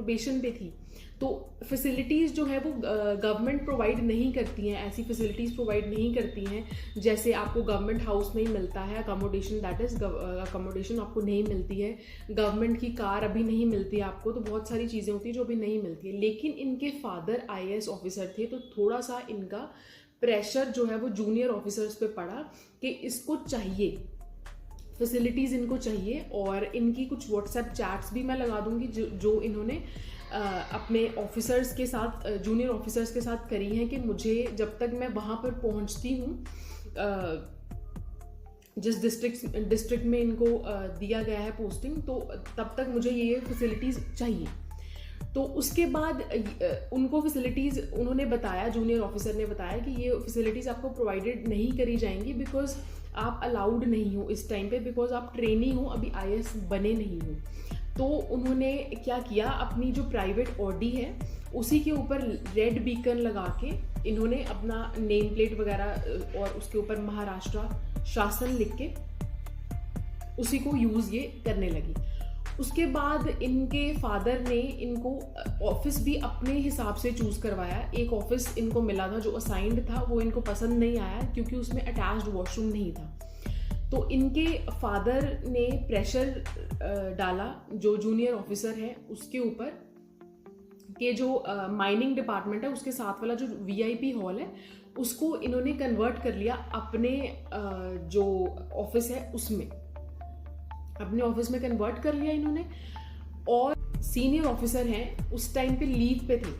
Probation पे थी, तो फैसिलिटीज़ जो है वो गवर्नमेंट प्रोवाइड नहीं करती हैं, ऐसी फैसिलिटीज़ प्रोवाइड नहीं करती हैं जैसे आपको गवर्नमेंट हाउस में ही मिलता है अकोमोडेशन, दैट इज़ अकोमोडेशन आपको नहीं मिलती है, गवर्नमेंट की कार अभी नहीं मिलती है आपको, तो बहुत सारी चीज़ें होती हैं जो अभी नहीं मिलती है। लेकिन इनके फादर IAS ऑफिसर थे, तो थोड़ा सा इनका प्रेशर जो है वो जूनियर ऑफिसर्स पे पड़ा कि इसको चाहिए, फैसिलिटीज़ इनको चाहिए। और इनकी कुछ व्हाट्सएप चैट्स भी मैं लगा दूंगी जो इन्होंने अपने ऑफिसर्स के साथ, जूनियर ऑफिसर्स के साथ करी हैं कि मुझे जब तक मैं वहाँ पर पहुँचती हूँ, जिस डिस्ट्रिक्ट में इनको दिया गया है पोस्टिंग, तो तब तक मुझे ये फैसिलिटीज़ चाहिए। तो उसके बाद उनको फैसिलिटीज़ उन्होंने बताया, जूनियर ऑफिसर ने बताया कि ये फैसिलिटीज़ आपको प्रोवाइडेड नहीं करी जाएंगी बिकॉज आप अलाउड नहीं हो इस टाइम पे, बिकॉज आप ट्रेनी हो, अभी IAS बने नहीं हो। तो उन्होंने क्या किया, अपनी जो प्राइवेट ऑडी है उसी के ऊपर रेड बीकन लगा के इन्होंने अपना नेम प्लेट वगैरह और उसके ऊपर महाराष्ट्र शासन लिख के उसी को यूज़ ये करने लगी। उसके बाद इनके फादर ने इनको ऑफिस भी अपने हिसाब से चूज़ करवाया। एक ऑफिस इनको मिला था जो असाइंड था, वो इनको पसंद नहीं आया क्योंकि उसमें अटैच्ड वॉशरूम नहीं था। तो इनके फादर ने प्रेशर डाला जो जूनियर ऑफिसर है उसके ऊपर कि जो माइनिंग डिपार्टमेंट है उसके साथ वाला जो VIP हॉल है उसको इन्होंने कन्वर्ट कर लिया अपने जो ऑफिस है उसमें, अपने ऑफिस में कन्वर्ट कर लिया इन्होंने। और सीनियर ऑफिसर हैं उस टाइम पे लीव पे थे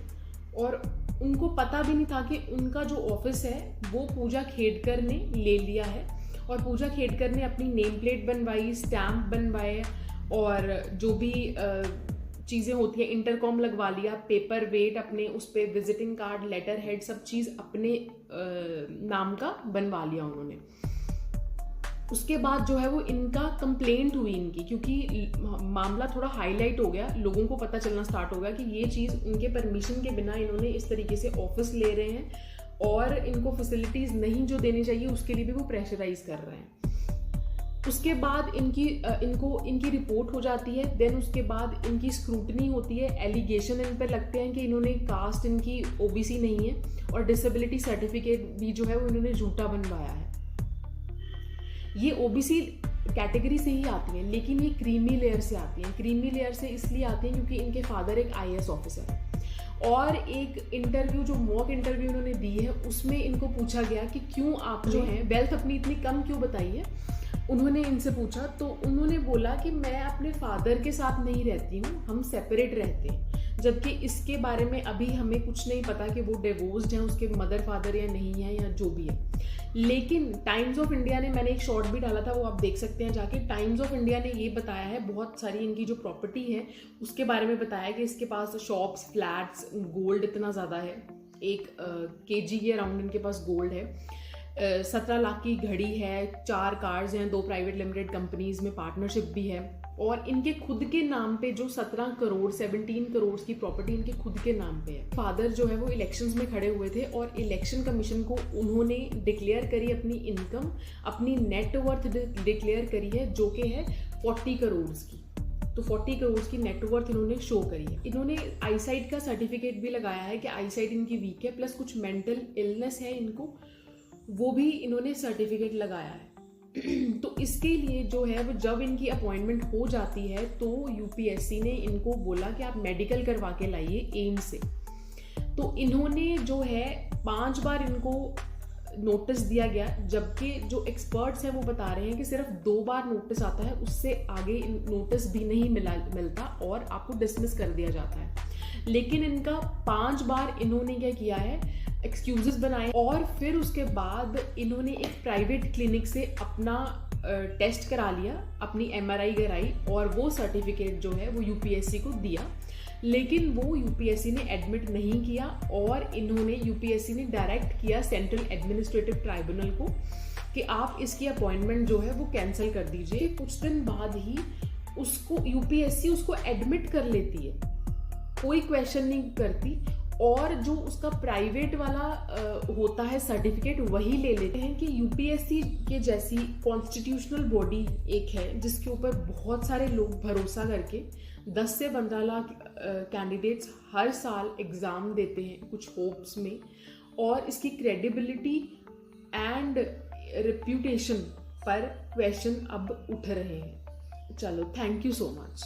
और उनको पता भी नहीं था कि उनका जो ऑफिस है वो पूजा खेडकर ने ले लिया है। और पूजा खेडकर ने अपनी नेम प्लेट बनवाई, स्टैम्प बनवाए और जो भी चीज़ें होती हैं, इंटरकॉम लगवा लिया, पेपर वेट अपने उस पर, विजिटिंग कार्ड, लेटर हेड, सब चीज़ अपने नाम का बनवा लिया उन्होंने। उसके बाद जो है वो इनका कंप्लेंट हुई इनकी, क्योंकि मामला थोड़ा हाईलाइट हो गया, लोगों को पता चलना स्टार्ट हो गया कि ये चीज़ उनके परमिशन के बिना इन्होंने इस तरीके से ऑफिस ले रहे हैं और इनको फैसिलिटीज़ नहीं जो देनी चाहिए उसके लिए भी वो प्रेशराइज कर रहे हैं। उसके बाद इनकी रिपोर्ट हो जाती है। देन उसके बाद इनकी स्क्रूटनी होती है, एलिगेशन इन पर लगते हैं कि इन्होंने कास्ट इनकी OBC नहीं है और डिसेबिलिटी सर्टिफिकेट भी जो है वो इन्होंने झूठा बनवाया है। ये OBC कैटेगरी से ही आती हैं, लेकिन ये क्रीमी लेयर से आती हैं। क्रीमी लेयर से इसलिए आती हैं क्योंकि इनके फादर एक IAS ऑफिसर है। और एक इंटरव्यू, जो मॉक इंटरव्यू इन्होंने दी है, उसमें इनको पूछा गया कि क्यों आप जो हैं वेल्थ अपनी इतनी कम क्यों बताई है, उन्होंने इनसे पूछा तो उन्होंने बोला कि मैं अपने फादर के साथ नहीं रहती हूँ, हम सेपरेट रहते हैं। जबकि इसके बारे में अभी हमें कुछ नहीं पता कि वो डिवोर्स्ड हैं, उसके मदर फादर या नहीं है या जो भी है। लेकिन टाइम्स ऑफ इंडिया ने, मैंने एक शॉर्ट भी डाला था वो आप देख सकते हैं जाके, टाइम्स ऑफ इंडिया ने ये बताया है, बहुत सारी इनकी जो प्रॉपर्टी है उसके बारे में बताया कि इसके पास शॉप्स, फ्लैट्स, गोल्ड इतना ज़्यादा है, 1 kg के अराउंड इनके पास गोल्ड है, 17 लाख की घड़ी है, 4 कार्स हैं, 2 प्राइवेट लिमिटेड कंपनीज में पार्टनरशिप भी है। और इनके खुद के नाम पे जो 17 करोड़ की प्रॉपर्टी इनके खुद के नाम पे है। फादर जो है वो इलेक्शंस में खड़े हुए थे और इलेक्शन कमीशन को उन्होंने डिक्लेयर करी अपनी इनकम, अपनी नेटवर्थ डिक्लेयर करी है जो कि है 40 करोड़ की। तो 40 करोड़ की नेटवर्थ इन्होंने शो करी है। इन्होंने आईसाइट का सर्टिफिकेट भी लगाया है कि आईसाइट इनकी वीक है, प्लस कुछ मेंटल इलनेस है इनको, वो भी इन्होंने सर्टिफिकेट लगाया है। तो इसके लिए जो है वो जब इनकी अपॉइंटमेंट हो जाती है तो UPSC ने इनको बोला कि आप मेडिकल करवा के लाइए एम्स से। तो इन्होंने जो है 5 बार इनको नोटिस दिया गया, जबकि जो एक्सपर्ट्स हैं वो बता रहे हैं कि सिर्फ 2 बार नोटिस आता है, उससे आगे नोटिस भी नहीं मिलता और आपको डिसमिस कर दिया जाता है। लेकिन इनका 5 बार इन्होंने क्या किया है, एक्सक्यूजेस बनाए और फिर उसके बाद इन्होंने एक प्राइवेट क्लिनिक से अपना टेस्ट करा लिया, अपनी MRI कराई और वो सर्टिफिकेट जो है वो UPSC को दिया। लेकिन वो UPSC ने एडमिट नहीं किया और इन्होंने UPSC ने डायरेक्ट किया सेंट्रल एडमिनिस्ट्रेटिव ट्राइब्यूनल को कि आप इसकी अपॉइंटमेंट जो है वो कैंसिल कर दीजिए। कुछ दिन बाद ही उसको UPSC उसको एडमिट कर लेती है, कोई क्वेश्चन नहीं करती और जो उसका प्राइवेट वाला होता है सर्टिफिकेट वही ले लेते हैं। कि UPSC के जैसी कॉन्स्टिट्यूशनल बॉडी एक है जिसके ऊपर बहुत सारे लोग भरोसा करके 10 से 15 लाख कैंडिडेट्स हर साल एग्ज़ाम देते हैं कुछ होप्स में, और इसकी क्रेडिबिलिटी एंड रेप्यूटेशन पर क्वेश्चन अब उठ रहे हैं। चलो, थैंक यू सो मच।